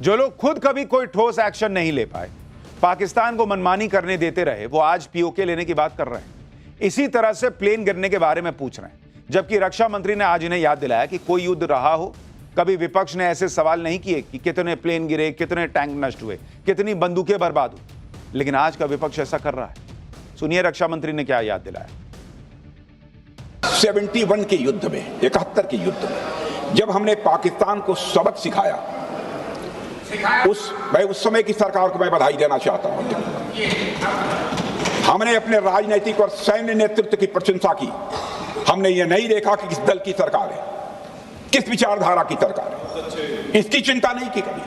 जो लोग खुद कभी कोई ठोस एक्शन नहीं ले पाए, पाकिस्तान को मनमानी करने देते रहे, वो आज पीओके लेने की बात कर रहे हैं। इसी तरह से प्लेन गिरने के बारे में पूछ रहे हैं, जबकि रक्षा मंत्री ने आज इन्हें याद दिलाया कि कोई युद्ध रहा हो, कभी विपक्ष ने ऐसे सवाल नहीं किए कि कितने प्लेन गिरे, कितने टैंक नष्ट हुए, कितनी बंदूकें बर्बाद हुई। लेकिन आज का विपक्ष ऐसा कर रहा है। सुनिए रक्षा मंत्री ने क्या याद दिलाया। 71 के युद्ध में, 71 के युद्ध में जब हमने पाकिस्तान को सबक सिखाया, उस समय की सरकार को मैं बधाई देना चाहता हूं। हमने अपने राजनीतिक और सैन्य नेतृत्व की प्रशंसा की। हमने ये नहीं देखा कि किस दल की सरकार है, किस विचारधारा की सरकार है, इसकी चिंता नहीं की कभी।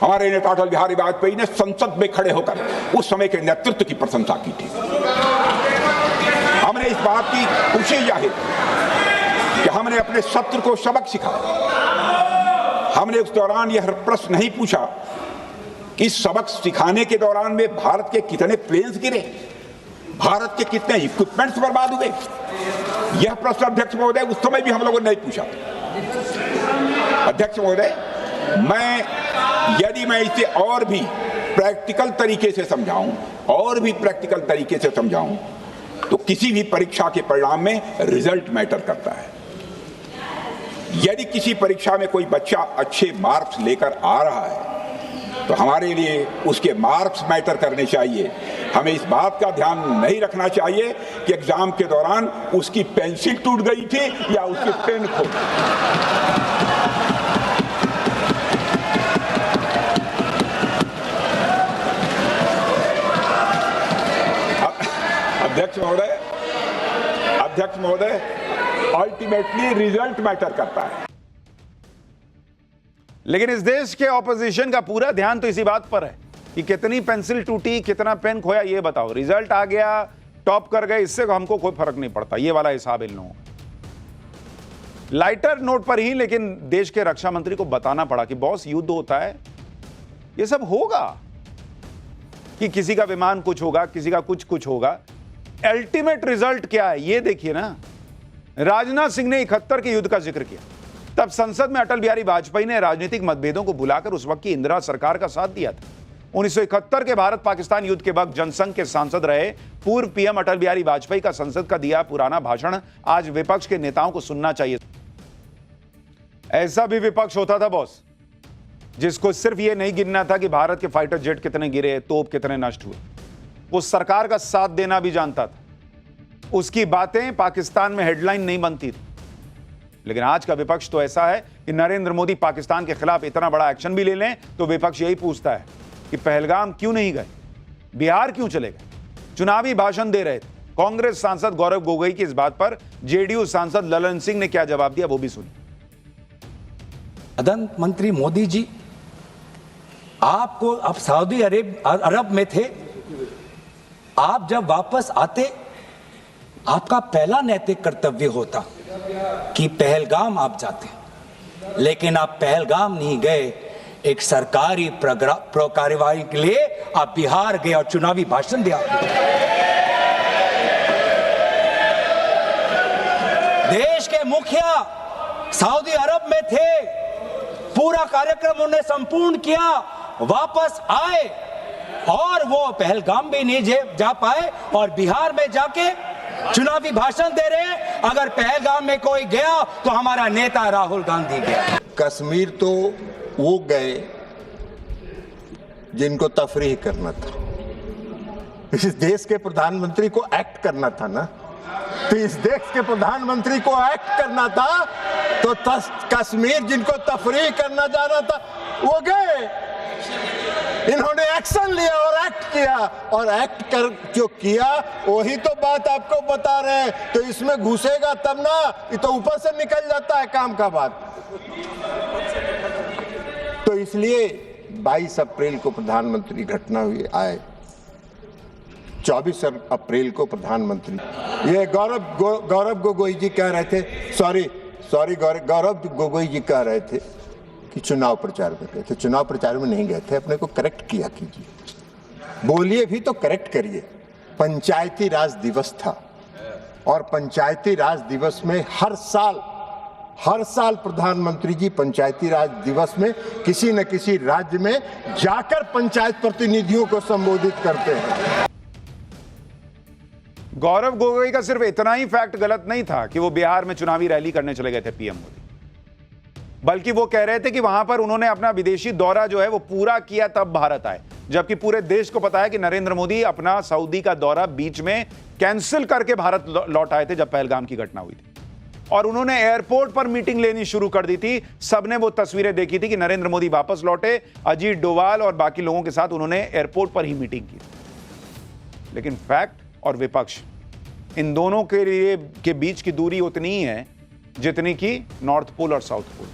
हमारे नेता अटल बिहारी वाजपेयी ने संसद में खड़े होकर उस समय के नेतृत्व की प्रशंसा की थी। हमने इस बात की खुशी जाहिर कि हमने अपने शत्रु को सबक सिखाया। हमने उस दौरान यह प्रश्न नहीं पूछा कि सबक सिखाने के दौरान में भारत के कितने प्लेन्स गिरे, भारत के कितने इक्विपमेंट्स बर्बाद हुए। यह प्रश्न अध्यक्ष महोदय उस समय भी हम लोगों ने नहीं पूछा। अध्यक्ष महोदय, यदि मैं इसे और भी प्रैक्टिकल तरीके से समझाऊं तो किसी भी परीक्षा के परिणाम में रिजल्ट मैटर करता है। यदि किसी परीक्षा में कोई बच्चा अच्छे मार्क्स लेकर आ रहा है तो हमारे लिए उसके मार्क्स मैटर करने चाहिए। हमें इस बात का ध्यान नहीं रखना चाहिए कि एग्जाम के दौरान उसकी पेंसिल टूट गई थी या उसकी पेन खो गई। अध्यक्ष महोदय, अल्टीमेटली रिजल्ट मैटर करता है। लेकिन इस देश के ऑपोजिशन का पूरा ध्यान तो इसी बात पर है कि कितनी पेंसिल टूटी, कितना पेन खोया, ये बताओ। रिजल्ट आ गया, टॉप कर गए, इससे हमको कोई फर्क नहीं पड़ता। ये वाला हिसाब इन लोगों का। लाइटर नोट पर ही लेकिन देश के रक्षा मंत्री को बताना पड़ा कि बॉस, युद्ध होता है, ये सब होगा, कि किसी का विमान कुछ होगा, किसी का कुछ होगा। अल्टीमेट रिजल्ट क्या है ये देखिए ना। राजनाथ सिंह ने 71 के युद्ध का जिक्र किया। तब संसद में अटल बिहारी वाजपेयी ने राजनीतिक मतभेदों को बुलाकर उस वक्त की इंदिरा सरकार का साथ दिया था। 1971 के भारत पाकिस्तान युद्ध के वक्त जनसंघ के सांसद रहे पूर्व पीएम अटल बिहारी वाजपेयी का संसद का दिया पुराना भाषण आज विपक्ष के नेताओं को सुनना चाहिए। ऐसा भी विपक्ष होता था बॉस, जिसको सिर्फ यह नहीं गिनना था कि भारत के फाइटर जेट कितने गिरे, तोप कितने नष्ट हुए। वो सरकार का साथ देना भी जानता था। उसकी बातें पाकिस्तान में हेडलाइन नहीं बनती थी। लेकिन आज का विपक्ष तो ऐसा है कि नरेंद्र मोदी पाकिस्तान के खिलाफ इतना बड़ा एक्शन भी ले लें तो विपक्ष यही पूछता है कि पहलगाम क्यों नहीं गए, बिहार क्यों चले गए। चुनावी भाषण दे रहे थे। कांग्रेस सांसद गौरव गोगोई की इस बात पर जेडीयू सांसद ललन सिंह ने क्या जवाब दिया, वो भी सुनिए। प्रधानमंत्री मोदी जी, आपको आप सऊदी अरब में थे, आप जब वापस आते आपका पहला नैतिक कर्तव्य होता कि पहलगाम आप जाते, लेकिन आप पहलगाम नहीं गए। एक सरकारी कार्यवाही के लिए आप बिहार गए और चुनावी भाषण दिया। देश के मुखिया सऊदी अरब में थे, पूरा कार्यक्रम उन्होंने संपूर्ण किया, वापस आए और वो पहलगाम भी नहीं जा पाए और बिहार में जाके चुनावी भाषण दे रहे हैं। अगर पहलगाम में कोई गया तो हमारा नेता राहुल गांधी गया। कश्मीर तो वो गए जिनको तफरीह करना था। इस देश के प्रधानमंत्री को एक्ट करना था ना, तो इस देश के प्रधानमंत्री को एक्ट करना था, तो कश्मीर जिनको तफरीह करना जाना था वो गए। इन्होंने एक्शन लिया और एक्ट किया, और एक्ट कर जो किया वही तो बात आपको बता रहे हैं। तो इसमें घुसेगा तब ना, ये तो ऊपर से निकल जाता है काम का बात। तो इसलिए 22 अप्रैल को प्रधानमंत्री घटना हुई आए, 24 अप्रैल को प्रधानमंत्री, ये गौरव गोगोई जी कह रहे थे, सॉरी गौरव गोगोई जी कह रहे थे कि चुनाव प्रचार में गए थे। चुनाव प्रचार में नहीं गए थे, अपने को करेक्ट किया कीजिए, बोलिए भी तो करेक्ट करिए। पंचायती राज दिवस था और पंचायती राज दिवस में हर साल हर साल प्रधानमंत्री जी पंचायती राज दिवस में किसी न किसी राज्य में जाकर पंचायत प्रतिनिधियों को संबोधित करते हैं। गौरव गोगोई का सिर्फ इतना ही फैक्ट गलत नहीं था कि वो बिहार में चुनावी रैली करने चले गए थे पीएम मोदी, बल्कि वो कह रहे थे कि वहां पर उन्होंने अपना विदेशी दौरा जो है वो पूरा किया तब भारत आए, जबकि पूरे देश को पता है कि नरेंद्र मोदी अपना सऊदी का दौरा बीच में कैंसिल करके भारत लौट आए थे जब पहलगाम की घटना हुई थी, और उन्होंने एयरपोर्ट पर मीटिंग लेनी शुरू कर दी थी। सबने वो तस्वीरें देखी थी कि नरेंद्र मोदी वापस लौटे, अजीत डोवाल और बाकी लोगों के साथ उन्होंने एयरपोर्ट पर ही मीटिंग की। लेकिन फैक्ट और विपक्ष, इन दोनों के बीच की दूरी उतनी ही है जितनी कि नॉर्थ पोल और साउथ पोल।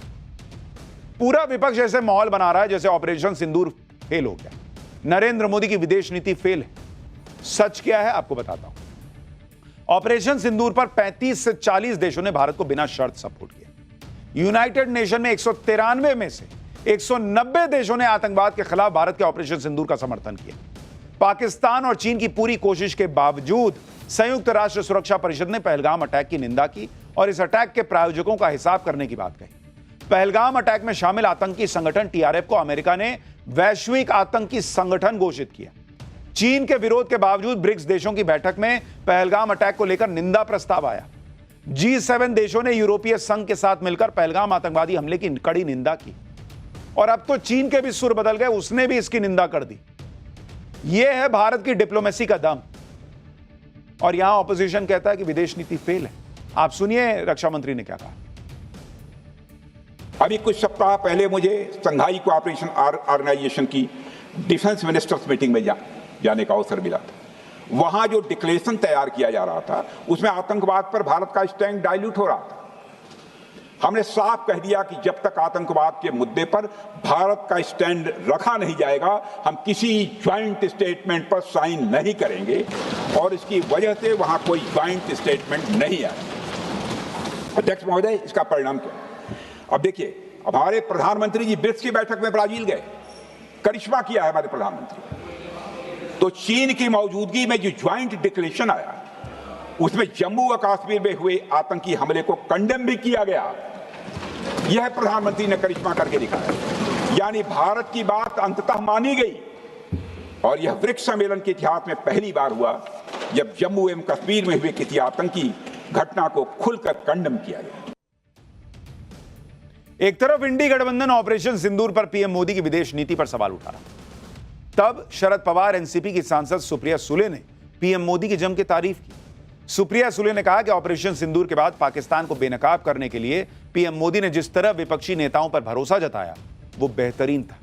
पूरा विपक्ष ऐसे माहौल बना रहा है जैसे ऑपरेशन सिंदूर फेल हो गया, नरेंद्र मोदी की विदेश नीति फेल है। सच क्या है आपको बताता हूं। ऑपरेशन सिंदूर पर 35 से 40 देशों ने भारत को बिना शर्त सपोर्ट किया। यूनाइटेड नेशन में 193 में से 190 देशों ने आतंकवाद के खिलाफ भारत के ऑपरेशन सिंदूर का समर्थन किया। पाकिस्तान और चीन की पूरी कोशिश के बावजूद संयुक्त राष्ट्र सुरक्षा परिषद ने पहलगाम अटैक की निंदा की और इस अटैक के प्रायोजकों का हिसाब करने की बात कही। पहलगाम अटैक में शामिल आतंकी संगठन टीआरएफ को अमेरिका ने वैश्विक आतंकी संगठन घोषित किया। चीन के विरोध के बावजूद ब्रिक्स देशों की बैठक में पहलगाम अटैक को लेकर निंदा प्रस्ताव आया। G7 देशों ने यूरोपीय संघ के साथ मिलकर पहलगाम आतंकवादी हमले की कड़ी निंदा की, और अब तो चीन के भी सुर बदल गए, उसने भी इसकी निंदा कर दी। यह है भारत की डिप्लोमेसी का दम। और यहां ऑपोजिशन कहता है कि विदेश नीति फेल है। आप सुनिए रक्षा मंत्री ने क्या कहा। अभी कुछ सप्ताह पहले मुझे संघाई कोऑपरेशन ऑर्गेनाइजेशन की डिफेंस मिनिस्टर्स मीटिंग में जाने का अवसर मिला था। वहां जो डिक्लेरेशन तैयार किया जा रहा था उसमें आतंकवाद पर भारत का स्टैंड डाइल्यूट हो रहा था। हमने साफ कह दिया कि जब तक आतंकवाद के मुद्दे पर भारत का स्टैंड रखा नहीं जाएगा, हम किसी ज्वाइंट स्टेटमेंट पर साइन नहीं करेंगे, और इसकी वजह से वहां कोई ज्वाइंट स्टेटमेंट नहीं आया। अध्यक्ष महोदय, इसका परिणाम क्या? अब देखिए, हमारे प्रधानमंत्री जी ब्रिक्स की बैठक में ब्राजील गए, करिश्मा किया है हमारे प्रधानमंत्री। तो चीन की मौजूदगी में जो ज्वाइंट डिक्लेरेशन आया उसमें जम्मू और कश्मीर में हुए आतंकी हमले को कंडेम भी किया गया। यह प्रधानमंत्री ने करिश्मा करके दिखाया, यानी भारत की बात अंततः मानी गई। और यह ब्रिक्स सम्मेलन के इतिहास में पहली बार हुआ जब जम्मू एवं कश्मीर में हुए किसी आतंकी घटना को खुलकर कंडेम किया गया। एक तरफ इंडी गठबंधन ऑपरेशन सिंदूर पर पीएम मोदी की विदेश नीति पर सवाल उठा रहा, तब शरद पवार एनसीपी की सांसद सुप्रिया सुले ने पीएम मोदी की जम के तारीफ की। सुप्रिया सुले ने कहा कि ऑपरेशन सिंदूर के बाद पाकिस्तान को बेनकाब करने के लिए पीएम मोदी ने जिस तरह विपक्षी नेताओं पर भरोसा जताया वो बेहतरीन था।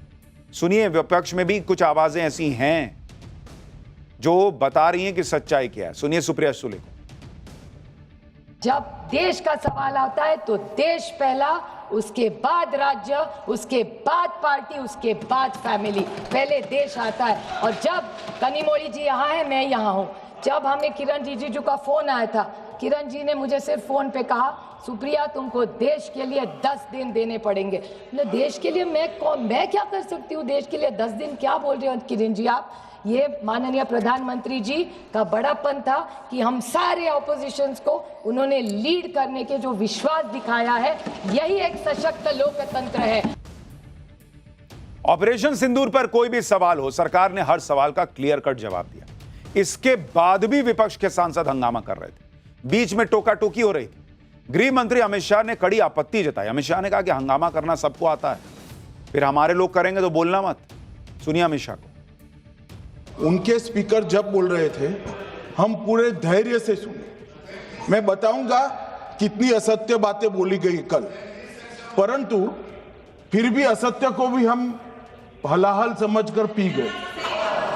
सुनिए, विपक्ष में भी कुछ आवाजें ऐसी हैं जो बता रही हैं कि सच्चाई क्या है। सुनिए सुप्रिया सुले को। जब देश का सवाल आता है तो देश पहला, उसके बाद राज्य, उसके बाद पार्टी, उसके बाद फैमिली, पहले देश आता है। और जब कनिमोड़ी जी यहाँ है, मैं यहाँ हूँ, जब हमें किरण रिजिजू का फोन आया था, किरण जी ने मुझे सिर्फ फोन पे कहा, सुप्रिया तुमको देश के लिए 10 दिन देने पड़ेंगे। देश के लिए मैं क्या कर सकती हूँ? देश के लिए 10 दिन क्या बोल रहे हो किरण जी आप? ये माननीय प्रधानमंत्री जी का बड़ापन था कि हम सारे ऑपोजिशंस को उन्होंने लीड करने के जो विश्वास दिखाया है, यही एक सशक्त लोकतंत्र है। ऑपरेशन सिंदूर पर कोई भी सवाल हो, सरकार ने हर सवाल का क्लियर कट जवाब दिया। इसके बाद भी विपक्ष के सांसद हंगामा कर रहे थे, बीच में टोका टोकी हो रही थी। गृह मंत्री अमित शाह ने कड़ी आपत्ति जताई। अमित शाह ने कहा कि हंगामा करना सबको आता है, फिर हमारे लोग करेंगे तो बोलना मत। सुनिए अमित शाह को। उनके स्पीकर जब बोल रहे थे हम पूरे धैर्य से सुने। मैं बताऊंगा कितनी असत्य बातें बोली गई कल, परंतु फिर भी असत्य को भी हम हलाहल समझकर पी गए।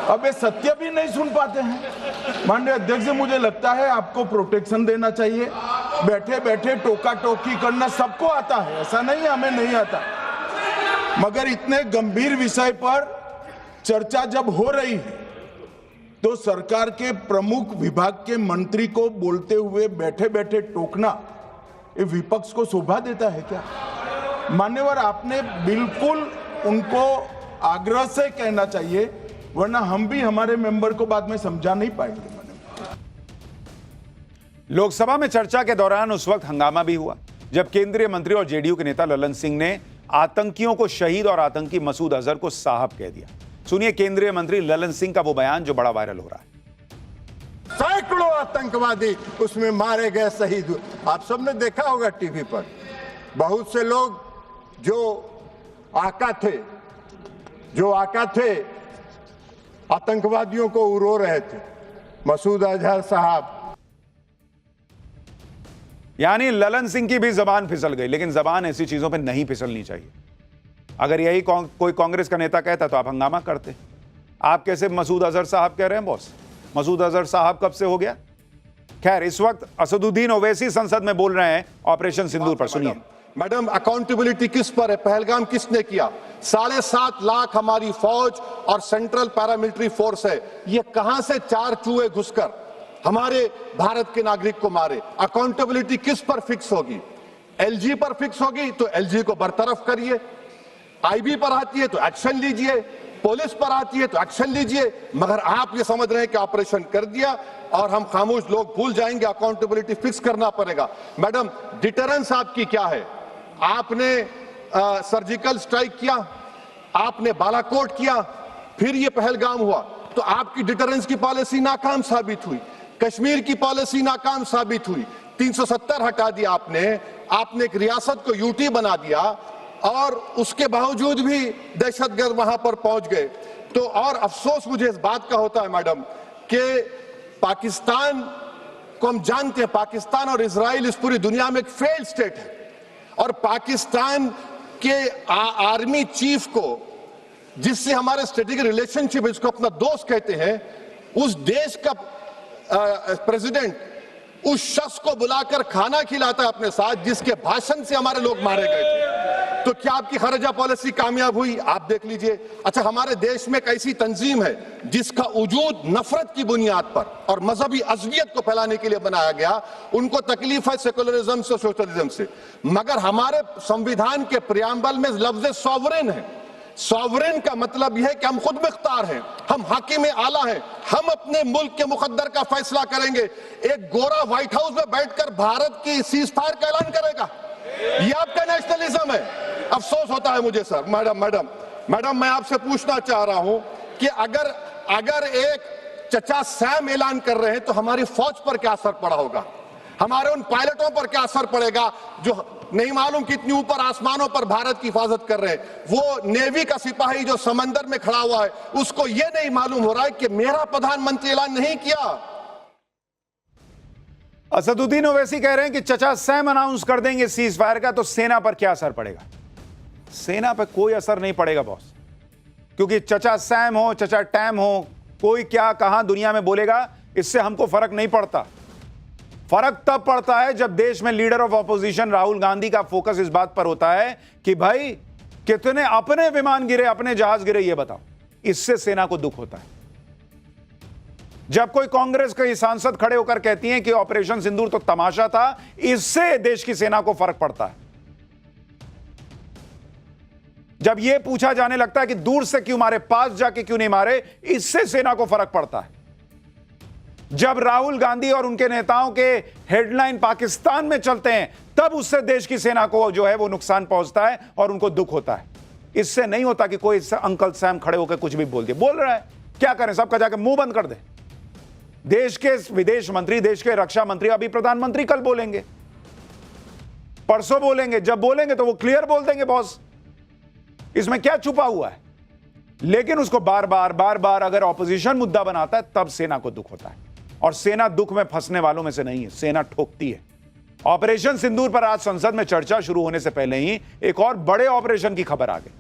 अब ये सत्य भी नहीं सुन पाते हैं। माननीय अध्यक्ष जी, मुझे लगता है आपको प्रोटेक्शन देना चाहिए। बैठे बैठे टोका टोकी करना सबको आता है, ऐसा नहीं हमें नहीं आता, मगर इतने गंभीर विषय पर चर्चा जब हो रही है तो सरकार के प्रमुख विभाग के मंत्री को बोलते हुए बैठे बैठे टोकना ये विपक्ष को शोभा देता है क्या? मान्यवर, आपने बिल्कुल उनको आग्रह से कहना चाहिए, वरना हम भी हमारे मेंबर को बाद में समझा नहीं पाएंगे। लोकसभा में चर्चा के दौरान उस वक्त हंगामा भी हुआ जब केंद्रीय मंत्री और जेडीयू के नेता ललन सिंह ने आतंकियों को शहीद और आतंकी मसूद अजहर को साहब कह दिया। सुनिए केंद्रीय मंत्री ललन सिंह का वो बयान जो बड़ा वायरल हो रहा है। सैकड़ों आतंकवादी उसमें मारे गए, शहीद हुए। आप सबने देखा होगा टीवी पर, बहुत से लोग जो आका थे आतंकवादियों को उरो रहे थे। मसूद अजहर साहब, यानी ललन सिंह की भी जबान फिसल गई, लेकिन जबान ऐसी चीजों पे नहीं फिसलनी चाहिए। अगर यही कोई कांग्रेस का नेता कहता तो आप हंगामा करते। आप कैसे मसूद अजहर साहब कह रहे हैं बॉस? मसूद अजहर साहब कब से हो गया? खैर, इस वक्त असदुद्दीन ओवैसी संसद में बोल रहे हैं ऑपरेशन सिंदूर पर। सुनिए। मैडम, अकाउंटेबिलिटी किस पर है? पहलगाम किसने किया? 7.5 लाख हमारी फौज और सेंट्रल पैरामिलिट्री फोर्स है, ये कहां से 4 चूहे घुसकर हमारे भारत के नागरिक को मारे? अकाउंटेबिलिटी किस पर फिक्स होगी? एलजी पर फिक्स होगी तो एलजी को बरतरफ करिए, आईबी पर आती है तो एक्शन लीजिए, पुलिस पर आती है तो एक्शन लीजिए। मगर आप ये समझ रहे हैं कि ऑपरेशन कर दिया और हम खामोश लोग भूल जाएंगे। अकाउंटेबिलिटी फिक्स करना पड़ेगा। मैडम, डिटरेंस आपकी क्या है? आपने सर्जिकल स्ट्राइक किया, आपने बालाकोट किया, फिर ये पहलगाम हुआ, तो आपकी डिटरेंस की पॉलिसी नाकाम साबित हुई। कश्मीर की पॉलिसी नाकाम साबित हुई। 370 हटा दिया आपने एक रियासत को यूटी बना दिया और उसके बावजूद भी दहशतगर्द वहां पर पहुंच गए। तो और अफसोस मुझे इस बात का होता है मैडम कि पाकिस्तान को हम जानते हैं, पाकिस्तान और इजराइल इस पूरी दुनिया में एक फेल्ड स्टेट है और पाकिस्तान के आर्मी चीफ को, जिससे हमारे स्ट्रेटेजिक रिलेशनशिप, इसको अपना दोस्त कहते हैं, उस देश का प्रेसिडेंट उस शख्स को बुलाकर खाना खिलाता है अपने साथ जिसके भाषण से हमारे लोग मारे गए थे। तो क्या आपकी खर्जा पॉलिसी कामयाब हुई? आप देख लीजिए। अच्छा, हमारे देश में एक ऐसी तंजीम है जिसका वजूद नफरत की बुनियाद पर और मजहबी अज़लियत को फैलाने के लिए बनाया गया। उनको तकलीफ है सेकुलरिज्म से, सोशलिज्म से, मगर हमारे संविधान के प्रियम्बल में लफ्ज सॉवरेन है। सॉवरेन का मतलब यह है कि हम खुद मुख्तार हैं, हम हाकिम आला हैं, हम अपने मुल्क के मुकद्दर का फैसला करेंगे। एक गोरा व्हाइट हाउस में बैठकर भारत की सीज फायर का ऐलान करेगा? यह आपका नेशनलिज्म है। अफसोस होता है मुझे सर। मैडम, मैं आपसे पूछना चाह रहा हूं कि अगर एक चचा सैम ऐलान कर रहे हैं तो हमारी फौज पर क्या असर पड़ा होगा? हमारे उन पायलटों पर क्या असर पड़ेगा जो नहीं मालूम कितनी ऊपर आसमानों पर भारत की हिफाजत कर रहे हैं? वो नेवी का सिपाही जो समंदर में खड़ा हुआ है, उसको ये नहीं मालूम हो रहा है कि मेरा प्रधानमंत्री ऐलान नहीं किया। असदुद्दीन ओवैसी कह रहे हैं कि चचा सैम अनाउंस कर देंगे सीज फायर का तो सेना पर क्या असर पड़ेगा? सेना पर कोई असर नहीं पड़ेगा बॉस, क्योंकि चचा सैम हो, चचा टैम हो, कोई क्या कहां दुनिया में बोलेगा, इससे हमको फर्क नहीं पड़ता। फर्क तब पड़ता है जब देश में leader of opposition Rahul Gandhi का फोकस इस बात पर होता है कि भाई कितने अपने विमान गिरे, अपने जहाज गिरे, ये बताओ। इससे सेना को दुख होता है। जब कोई कांग्रेस के सांसद खड़े होकर कहती हैं कि ऑपरेशन सिंदूर तो तमाशा था, इससे देश की सेना को फर्क पड़ता है। जब यह पूछा जाने लगता है कि दूर से क्यों मारे, पास जाके क्यों नहीं मारे, इससे सेना को फर्क पड़ता है। जब राहुल गांधी और उनके नेताओं के हेडलाइन पाकिस्तान में चलते हैं, तब उससे देश की सेना को जो है वो नुकसान पहुंचता है और उनको दुख होता है। इससे नहीं होता कि कोई अंकल सैम खड़े होकर कुछ भी बोल रहा है, क्या करें, सबका जाकर मुंह बंद कर दे। देश के विदेश मंत्री, देश के रक्षा मंत्री, अभी प्रधानमंत्री कल बोलेंगे, परसों बोलेंगे, जब बोलेंगे तो वो क्लियर बोल देंगे बॉस, इसमें क्या छुपा हुआ है। लेकिन उसको बार बार अगर ऑपोजिशन मुद्दा बनाता है तब सेना को दुख होता है, और सेना दुख में फंसने वालों में से नहीं है, सेना ठोकती है। ऑपरेशन सिंदूर पर आज संसद में चर्चा शुरू होने से पहले ही एक और बड़े ऑपरेशन की खबर आ गई।